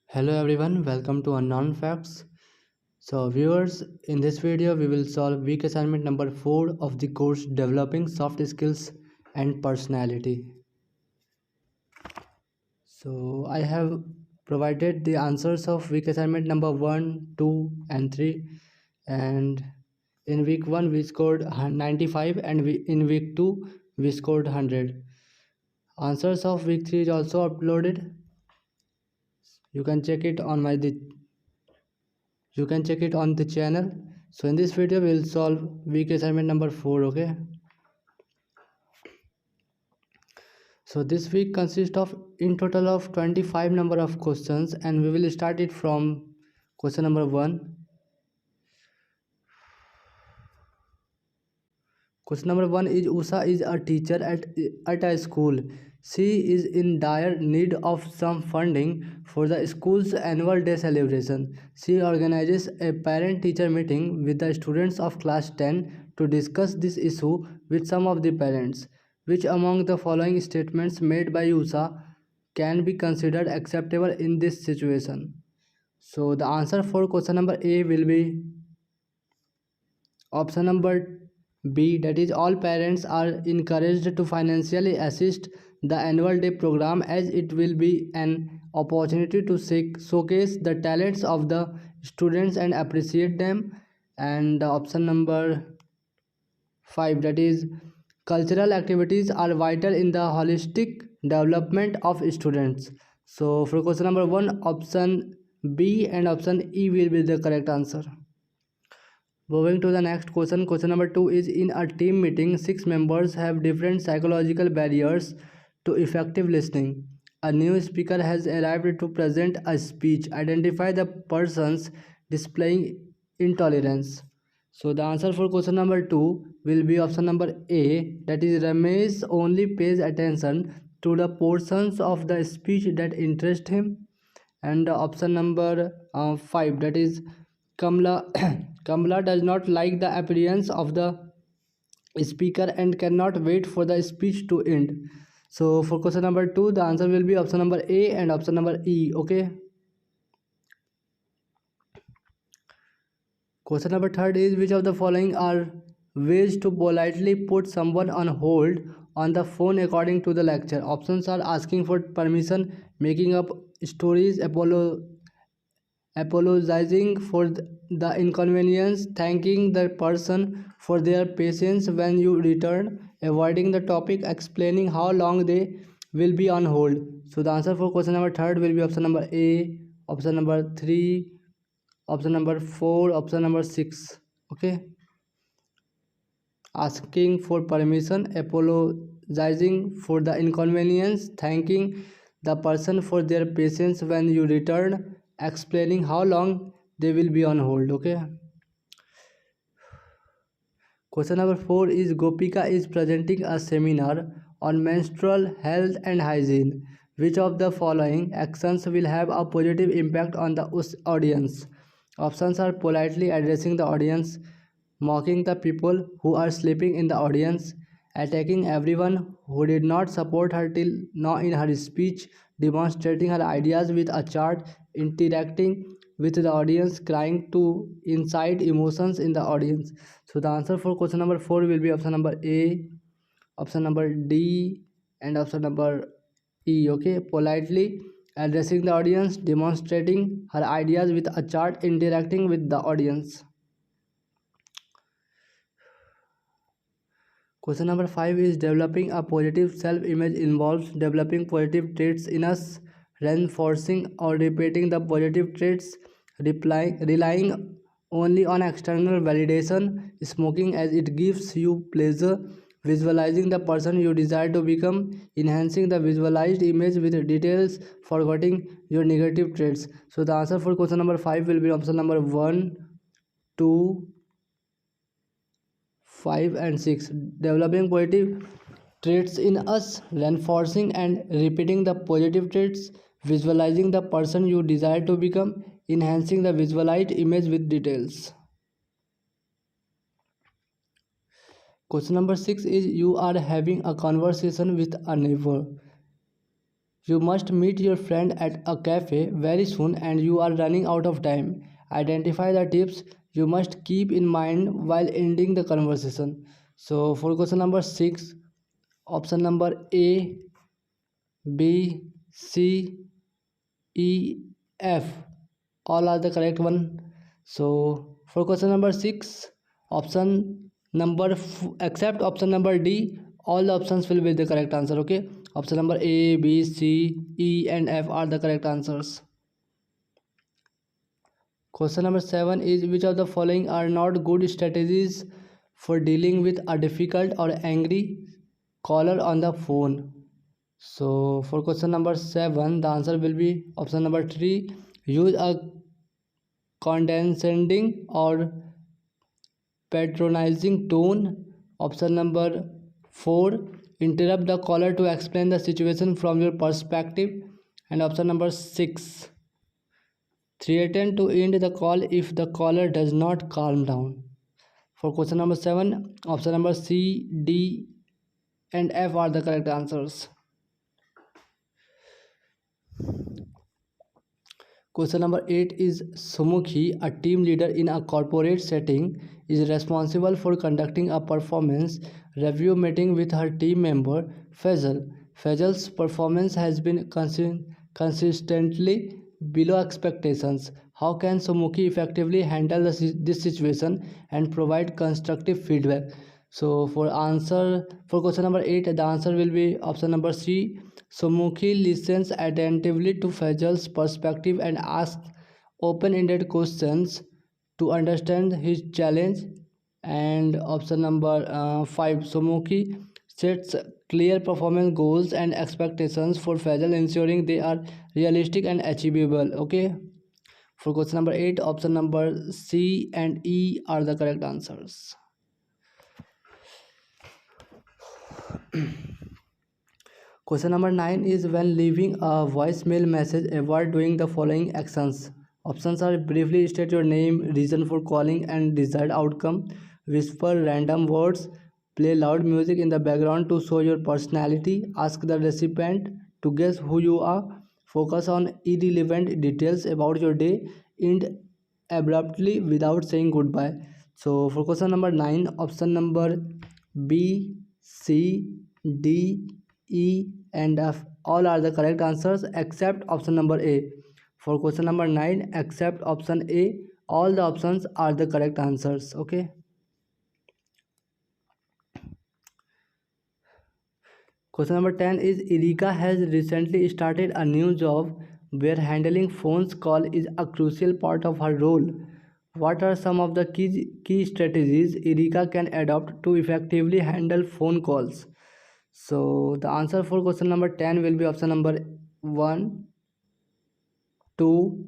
Hello everyone, welcome to Unknown Facts. So viewers, in this video we will solve week assignment number 4 of the course Developing Soft Skills and Personality. So I have provided the answers of week assignment number 1, 2 and 3, and in week 1 we scored 95 and in week 2 we scored 100. Answers of week 3 is also uploaded. You can check it on the channel. So in this video we will solve week assignment number 4. Okay, so this week consists of in total of 25 number of questions, and we will start it from question number 1. Question number 1 is Usha is a teacher at a school. She is in dire need of some funding for the school's annual day celebration. She organizes a parent-teacher meeting with the students of class 10 to discuss this issue with some of the parents. Which among the following statements made by Usha can be considered acceptable in this situation? So the answer for question number A will be option number B, that is all parents are encouraged to financially assist the annual day program as it will be an opportunity to showcase the talents of the students and appreciate them. And option number 5, that is cultural activities are vital in the holistic development of students. So for question number 1, option B and option E will be the correct answer. Moving to the next question. Question number 2 is in a team meeting, 6 members have different psychological barriers to effective listening. A new speaker has arrived to present a speech. Identify the persons displaying intolerance. So the answer for question number 2 will be option number A, that is Ramesh only pays attention to the portions of the speech that interest him. And option number 5, that is Kamla Kamala does not like the appearance of the speaker and cannot wait for the speech to end. So for question number 2, the answer will be option number A and option number E. Okay. Question number 3 is which of the following are ways to politely put someone on hold on the phone according to the lecture? Options are asking for permission, making up stories, apologizing for the inconvenience, thanking the person for their patience when you return, avoiding the topic, explaining how long they will be on hold. So the answer for question number 3 will be option number A, option number 3, option number 4, option number 6. Okay, asking for permission, apologizing for the inconvenience, thanking the person for their patience when you return, explaining how long they will be on hold. Okay, question number 4 is Gopika is presenting a seminar on menstrual health and hygiene. Which of the following actions will have a positive impact on the audience? Options are politely addressing the audience, mocking the people who are sleeping in the audience, attacking everyone who did not support her till now in her speech, demonstrating her ideas with a chart, interacting with the audience, crying to incite emotions in the audience. So the answer for question number 4 will be option number A, option number D, and option number E. Okay, politely addressing the audience, demonstrating her ideas with a chart, interacting with the audience. Question number 5 is developing a positive self-image involves developing positive traits in us, reinforcing or repeating the positive traits, relying only on external validation, smoking as it gives you pleasure, visualizing the person you desire to become, enhancing the visualized image with details, forgetting your negative traits. So the answer for question number 5 will be option number 1, 2, 5 and 6. Developing positive traits in us, reinforcing and repeating the positive traits, visualizing the person you desire to become, enhancing the visualized image with details. Question number 6 is you are having a conversation with a neighbor. You must meet your friend at a cafe very soon and you are running out of time. Identify the tips you must keep in mind while ending the conversation. So, for question number 6, option number A, B, C, E, F, all are the correct one. So for question number 6, option except option number D, all the options will be the correct answer. Okay, option number A, B, C, E and F are the correct answers. Question number 7 is, which of the following are not good strategies for dealing with a difficult or angry caller on the phone? So for question number 7, the answer will be option number 3. Use a condescending or patronizing tone. Option number 4. Interrupt the caller to explain the situation from your perspective. And option number 6. Threaten to end the call if the caller does not calm down. For question number 7, option number C, D and F are the correct answers. Question number 8 is, Sumukhi, a team leader in a corporate setting, is responsible for conducting a performance review meeting with her team member Faisal. Faisal's performance has been consistently below expectations. How can Sumukhi effectively handle this situation and provide constructive feedback? So for question number 8, the answer will be option number C. Sumukhi listens attentively to Faisal's perspective and asks open-ended questions to understand his challenge. And option number 5, Sumukhi sets clear performance goals and expectations for Faisal, ensuring they are realistic and achievable. Okay. For question number 8, option number C and E are the correct answers. Question number 9 is, when leaving a voicemail message, avoid doing the following actions. Options are: briefly state your name, reason for calling and desired outcome, whisper random words, play loud music in the background to show your personality, ask the recipient to guess who you are, focus on irrelevant details about your day, end abruptly without saying goodbye. So for question number 9, option number B, C, D, E and F all are the correct answers except option number A. For question number 9, except option A, all the options are the correct answers. Okay. Question number 10 is, Erika has recently started a new job where handling phones call is a crucial part of her role. What are some of the key strategies Erika can adopt to effectively handle phone calls? So the answer for question number 10 will be option number 1, 2,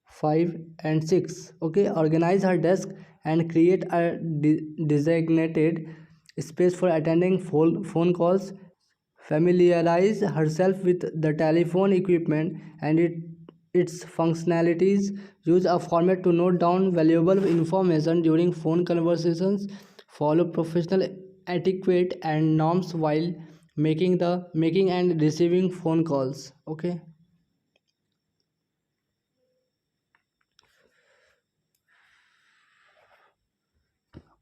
5 and 6. Okay, organize her desk and create a designated space for attending phone calls. Familiarize herself with the telephone equipment and its functionalities. Use a format to note down valuable information during phone conversations. Follow professional etiquette and norms while making and receiving phone calls. Okay.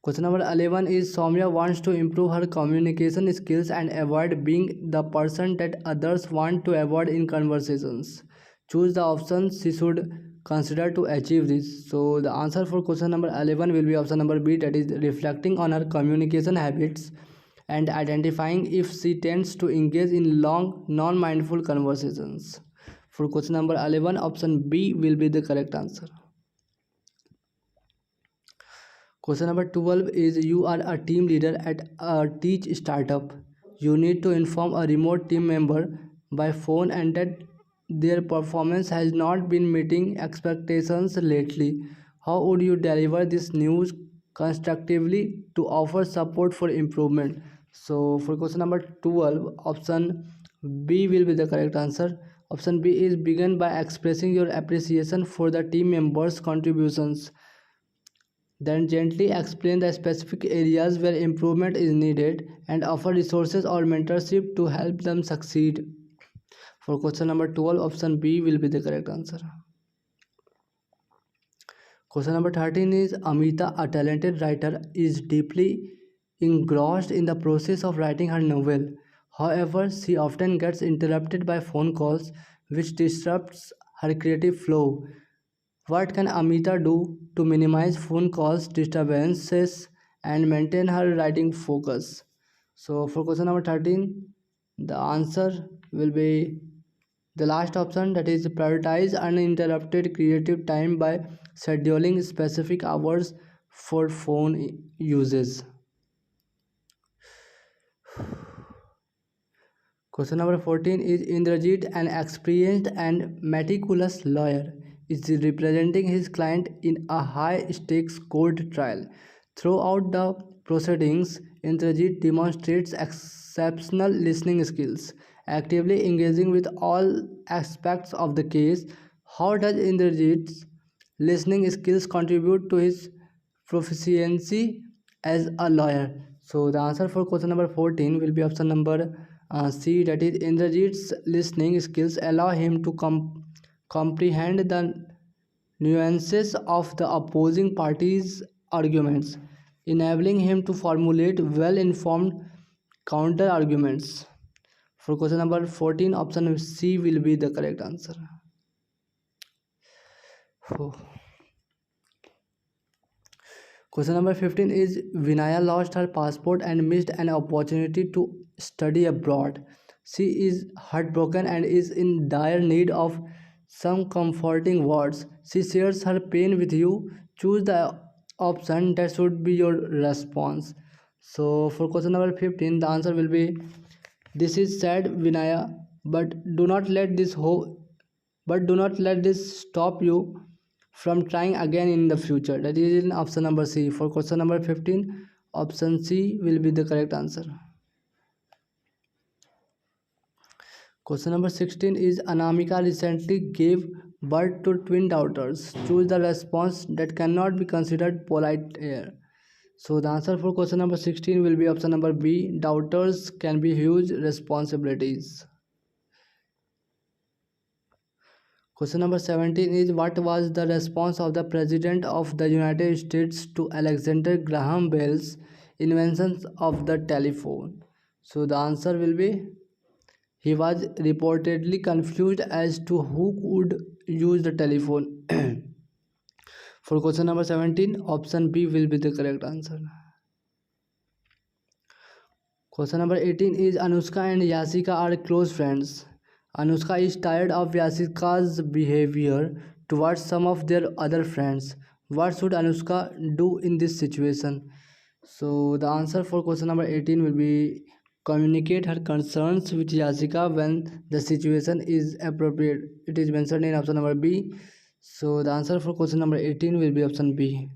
Question number 11 is, Soumya wants to improve her communication skills and avoid being the person that others want to avoid in conversations. Choose the options she should consider to achieve this. So the answer for question number 11 will be option number B, that is reflecting on her communication habits and identifying if she tends to engage in long non-mindful conversations. For question number 11, option B will be the correct answer. Question number 12 is, you are a team leader at a teach startup. You need to inform a remote team member by phone and that their performance has not been meeting expectations lately. How would you deliver this news constructively to offer support for improvement? So for question number 12, option B will be the correct answer. Option B is, begin by expressing your appreciation for the team members' contributions. Then gently explain the specific areas where improvement is needed and offer resources or mentorship to help them succeed. For question number 12, option B will be the correct answer. Question number 13 is Amita, a talented writer, is deeply engrossed in the process of writing her novel. However, she often gets interrupted by phone calls, which disrupts her creative flow. What can Amita do to minimize phone calls disturbances and maintain her writing focus? So, for question number 13, the answer will be the last option, that is prioritize uninterrupted creative time by scheduling specific hours for phone uses. Question number 14 is Indrajit, an experienced and meticulous lawyer, is representing his client in a high stakes court trial. Throughout the proceedings, Indrajit demonstrates exceptional listening skills, actively engaging with all aspects of the case. How does Indrajit's listening skills contribute to his proficiency as a lawyer? So the answer for question number 14 will be option number C, that is Indrajit's listening skills allow him to comprehend the nuances of the opposing party's arguments, enabling him to formulate well-informed counter arguments. For question number 14, option C will be the correct answer. Oh. Question number 15 is Vinaya lost her passport and missed an opportunity to study abroad. She is heartbroken and is in dire need of some comforting words. She shares her pain with you. Choose the option that should be your response. So, for question number 15, the answer will be this is sad, Vinaya, but do not let this stop you from trying again in the future. That is in option number C. For question number 15, option C will be the correct answer. Question number 16 is Anamika recently gave birth to twin daughters. Choose the response that cannot be considered polite here. So the answer for question number 16 will be option number B. Daughters can be huge responsibilities. Question number 17 is what was the response of the President of the United States to Alexander Graham Bell's invention of the telephone? So the answer will be he was reportedly confused as to who would use the telephone. For question number 17, option B will be the correct answer. Question number 18 is Anushka and Yasika are close friends. Anushka is tired of Yasika's behavior towards some of their other friends. What should Anushka do in this situation? So the answer for question number 18 will be communicate her concerns with Yasika when the situation is appropriate. It is mentioned in option number B. So the answer for question number 18 will be option B.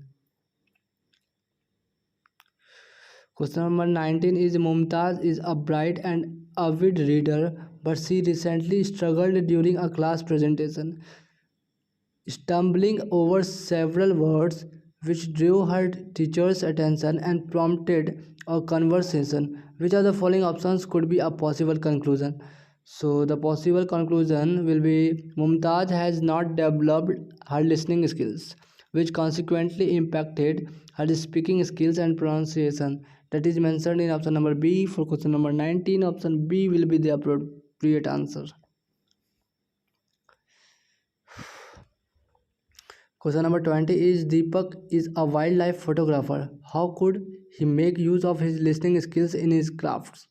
Question number 19 is Mumtaz is a bright and avid reader, but she recently struggled during a class presentation, stumbling over several words which drew her teacher's attention and prompted a conversation. Which of the following options could be a possible conclusion? So the possible conclusion will be Mumtaz has not developed her listening skills, which consequently impacted her speaking skills and pronunciation. That is mentioned in option number B. For question number 19, option B will be the appropriate answer. Question number 20 is Deepak is a wildlife photographer. How could he make use of his listening skills in his crafts?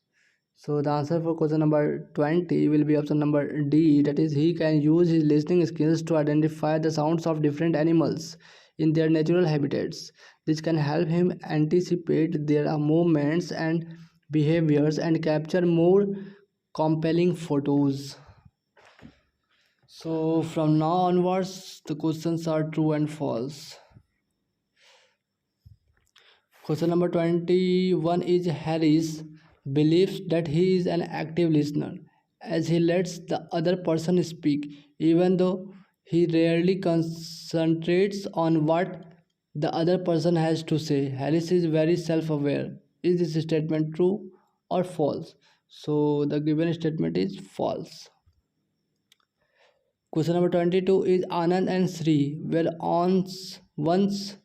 So the answer for question number 20 will be option number D, that is he can use his listening skills to identify the sounds of different animals in their natural habitats. This can help him anticipate their movements and behaviors and capture more compelling photos. So from now onwards, the questions are true and false. Question number 21 is Harris believes that he is an active listener as he lets the other person speak, even though he rarely concentrates on what the other person has to say. Harris is very self aware. Is this statement true or false? So the given statement is false. Question number 22 is Anand and Sri were once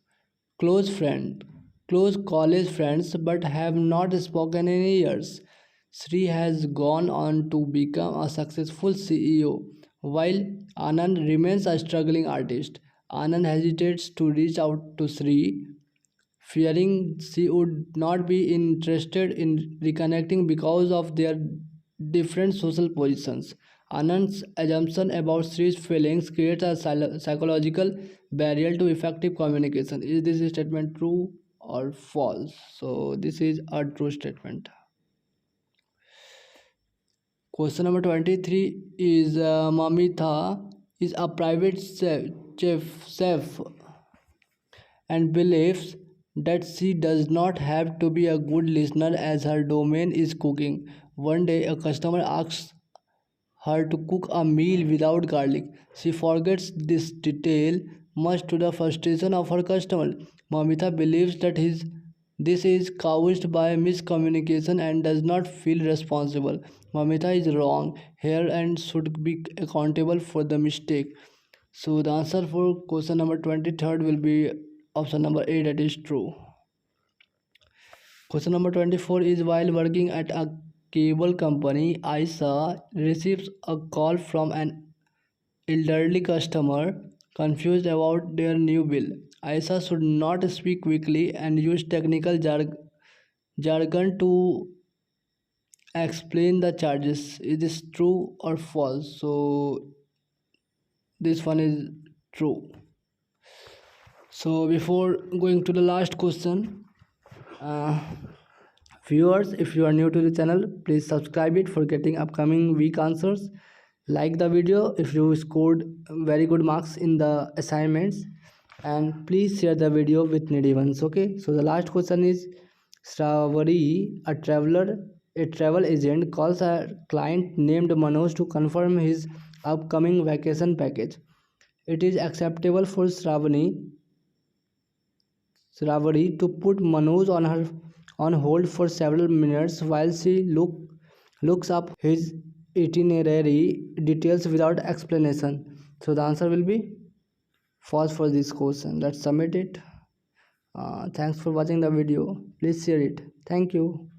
close friend, close college friends, but have not spoken in years. Sri has gone on to become a successful CEO, while Anand remains a struggling artist. Anand hesitates to reach out to Sri, fearing she would not be interested in reconnecting because of their different social positions. Anand's assumption about Sri's feelings creates a psychological barrier to effective communication. Is this statement true or false? So, this is a true statement. Question number 23 is Mamitha is a private chef and believes that she does not have to be a good listener as her domain is cooking. One day, a customer asks her to cook a meal without garlic. She forgets this detail, much to the frustration of her customer. Mamita believes that this is caused by miscommunication and does not feel responsible. Mamita is wrong here and should be accountable for the mistake. So the answer for question number 23rd will be option number A, that is true. Question number 24 is while working at a cable company, Aisa receives a call from an elderly customer confused about their new bill. Aisa should not speak quickly and use technical jargon to explain the charges. Is this true or false? So this one is true. So before going to the last question, uh, viewers, if you are new to the channel, please subscribe it for getting upcoming week answers. Like the video if you scored very good marks in the assignments, and please share the video with needy ones. Okay, so the last question is Shravari, a travel agent, calls a client named Manoj to confirm his upcoming vacation package. It is acceptable for Shravari to put Manoj on hold for several minutes while she looks up his itinerary details without explanation. So the answer will be false for this question. Let's submit it. Thanks for watching the video. Please share it. Thank you.